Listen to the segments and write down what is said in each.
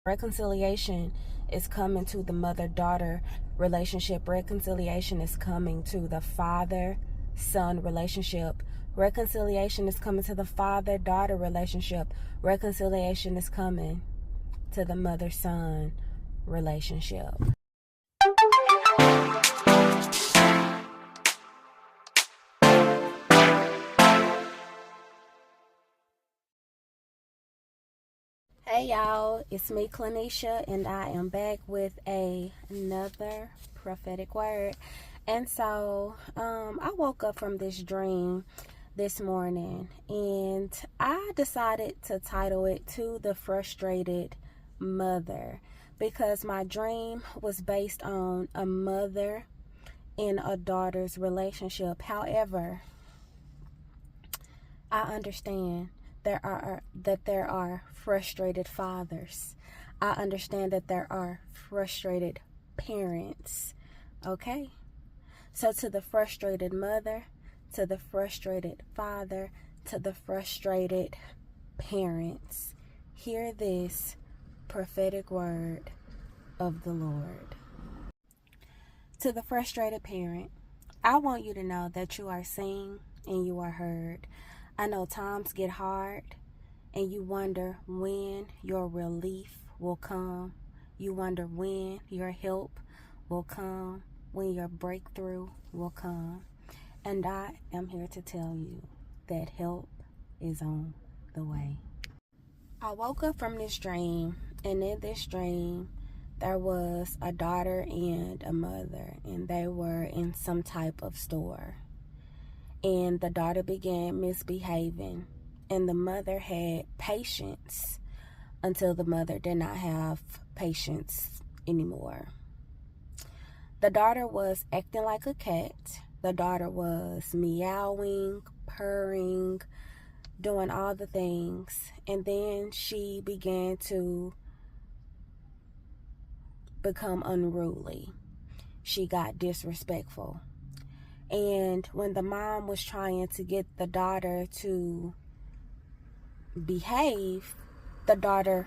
Reconciliation is coming to the mother-daughter relationship. Reconciliation is coming to the father-son relationship. Reconciliation is coming to the father-daughter relationship. Reconciliation is coming to the mother-son relationship. Hey y'all, it's me Clanisha, and I am back with another prophetic word. And so I woke up from this dream this morning, and I decided to title it "To the Frustrated Mother," because my dream was based on a mother and a daughter's relationship. However, I understand there are frustrated fathers. I understand that there are frustrated parents. Okay? So to the frustrated mother, to the frustrated father, to the frustrated parents, hear this prophetic word of the Lord. To the frustrated parent, I want you to know that you are seen and you are heard. I know times get hard and you wonder when your relief will come. You wonder when your help will come, when your breakthrough will come. And I am here to tell you that help is on the way. I woke up from this dream, and in this dream, there was a daughter and a mother, and they were in some type of store. And the daughter began misbehaving, and the mother had patience until the mother did not have patience anymore. The daughter was acting like a cat. The daughter was meowing, purring, doing all the things. And then she began to become unruly. She got disrespectful. And when the mom was trying to get the daughter to behave, the daughter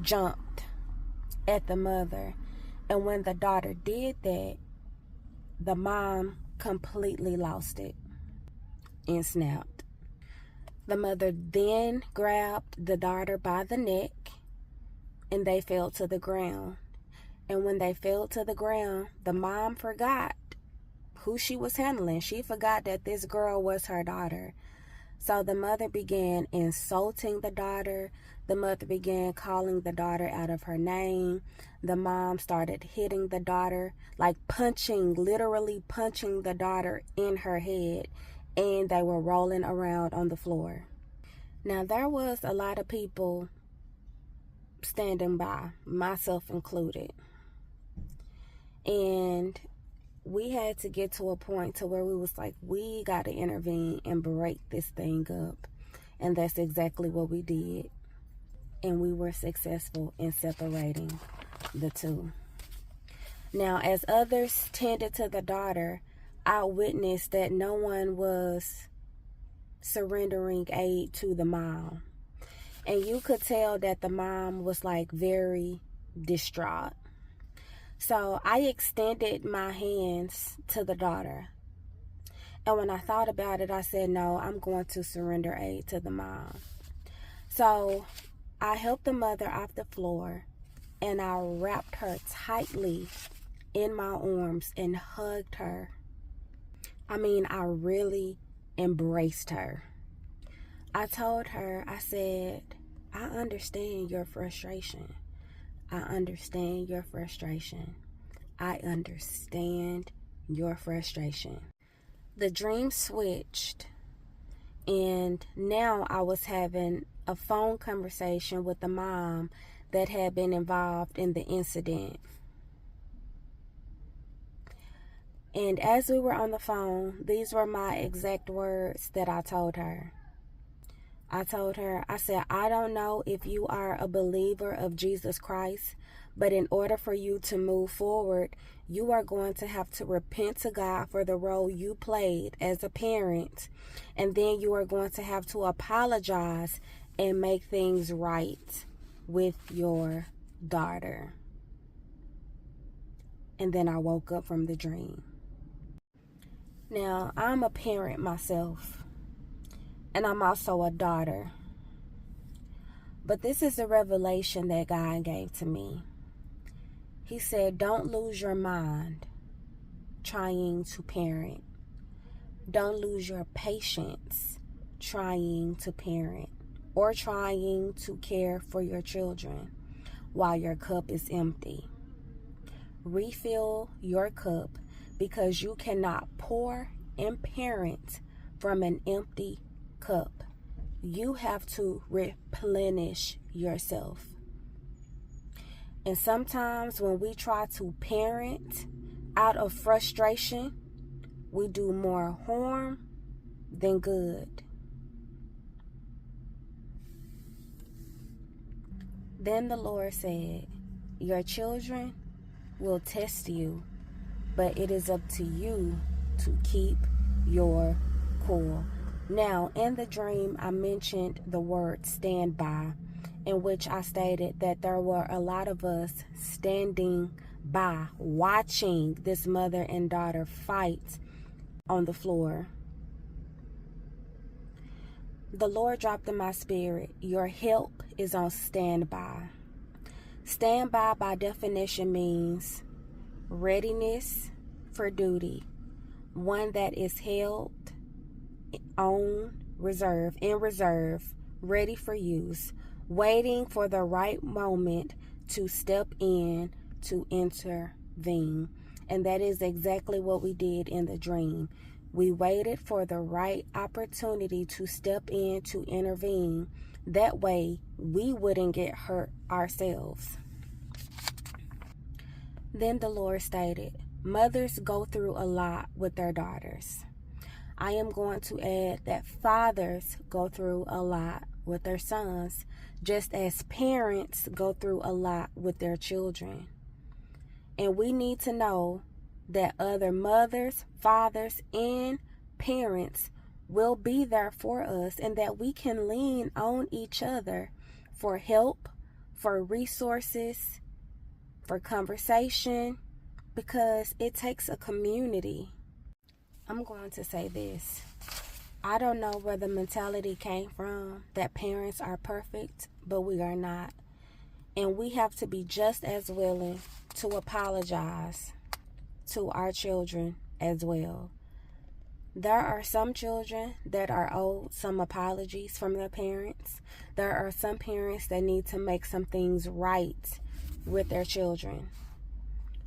jumped at the mother. And when the daughter did that, the mom completely lost it and snapped. The mother then grabbed the daughter by the neck, and they fell to the ground. And when they fell to the ground, the mom forgot who she was handling. She forgot that this girl was her daughter. So the mother began insulting the daughter. The mother began calling the daughter out of her name. The mom started hitting the daughter, like literally punching the daughter in her head. And they were rolling around on the floor. Now, there was a lot of people standing by, myself included. And we had to get to a point to where we was like, we got to intervene and break this thing up. And that's exactly what we did. And we were successful in separating the two. Now, as others tended to the daughter, I witnessed that no one was surrendering aid to the mom. And you could tell that the mom was like very distraught. So I extended my hands to the daughter. And when I thought about it, I said, no, I'm going to surrender aid to the mom. So I helped the mother off the floor, and I wrapped her tightly in my arms and hugged her. I mean, I really embraced her. I told her, I said, I understand your frustration. I understand your frustration. I understand your frustration. The dream switched, and now I was having a phone conversation with the mom that had been involved in the incident. And as we were on the phone, these were my exact words that I told her. I told her, I said, I don't know if you are a believer of Jesus Christ, but in order for you to move forward, you are going to have to repent to God for the role you played as a parent. And then you are going to have to apologize and make things right with your daughter. And then I woke up from the dream. Now, I'm a parent myself, and I'm also a daughter. But this is a revelation that God gave to me. He said, don't lose your mind trying to parent. Don't lose your patience trying to parent or trying to care for your children while your cup is empty. Refill your cup, because you cannot pour and parent from an empty cup. You have to replenish yourself. And sometimes when we try to parent out of frustration, we do more harm than good. Then the Lord said, your children will test you, but it is up to you to keep your cool. Now, in the dream, I mentioned the word stand by, in which I stated that there were a lot of us standing by, watching this mother and daughter fight on the floor. The Lord dropped in my spirit, your help is on standby. Standby by definition means readiness for duty, one that is held on reserve, in reserve, ready for use, waiting for the right moment to step in to intervene. And that is exactly what we did in the dream. We waited for the right opportunity to step in to intervene. That way we wouldn't get hurt ourselves. Then the Lord stated, mothers go through a lot with their daughters. I am going to add that fathers go through a lot with their sons, just as parents go through a lot with their children. And we need to know that other mothers, fathers, and parents will be there for us, and that we can lean on each other for help, for resources, for conversation, because it takes a community. I'm going to say this. I don't know where the mentality came from that parents are perfect, but we are not. And we have to be just as willing to apologize to our children as well. There are some children that are owed some apologies from their parents. There are some parents that need to make some things right with their children.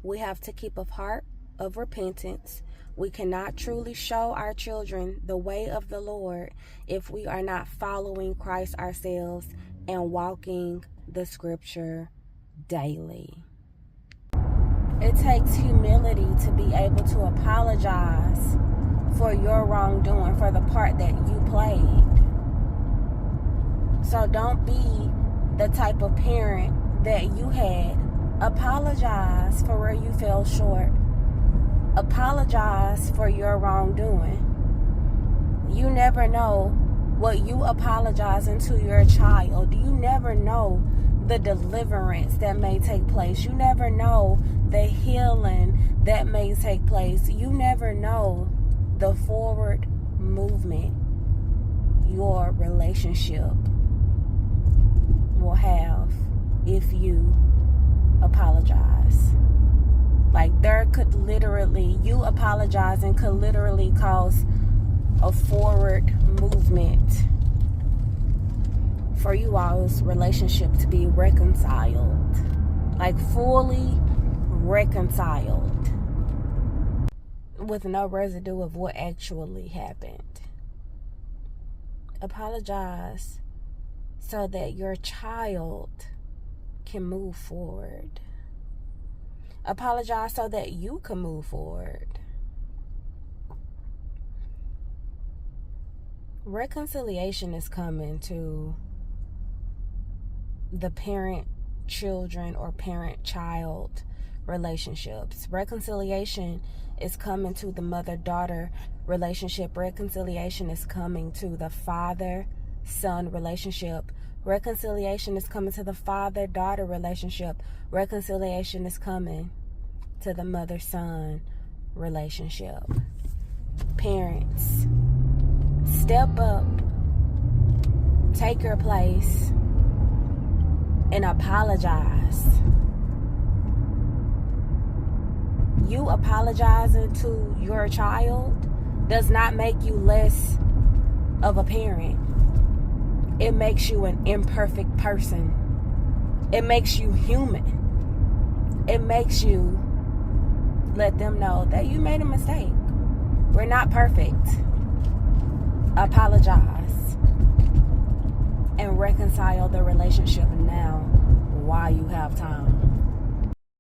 We have to keep a heart of repentance. We cannot truly show our children the way of the Lord if we are not following Christ ourselves and walking the scripture daily. It takes humility to be able to apologize for your wrongdoing, for the part that you played. So don't be the type of parent that you had. Apologize for where you fell short. Apologize for your wrongdoing. You never know what you apologizing to your child. You never know the deliverance that may take place. You never know the healing that may take place. You never know the forward movement your relationship will have if you apologize. Like, there could literally, you apologizing could literally cause a forward movement for you all's relationship to be reconciled, like fully reconciled, with no residue of what actually happened. Apologize so that your child can move forward. Apologize so that you can move forward. Reconciliation is coming to the parent-children or parent-child relationships. Reconciliation is coming to the mother-daughter relationship. Reconciliation is coming to the father-son relationship. Reconciliation is coming to the father-daughter relationship. Reconciliation is coming to the mother-son relationship. Parents, step up, take your place, and apologize. You apologizing to your child does not make you less of a parent. It makes you an imperfect person. It makes you human. It makes you let them know that you made a mistake. We're not perfect. Apologize and reconcile the relationship now while you have time.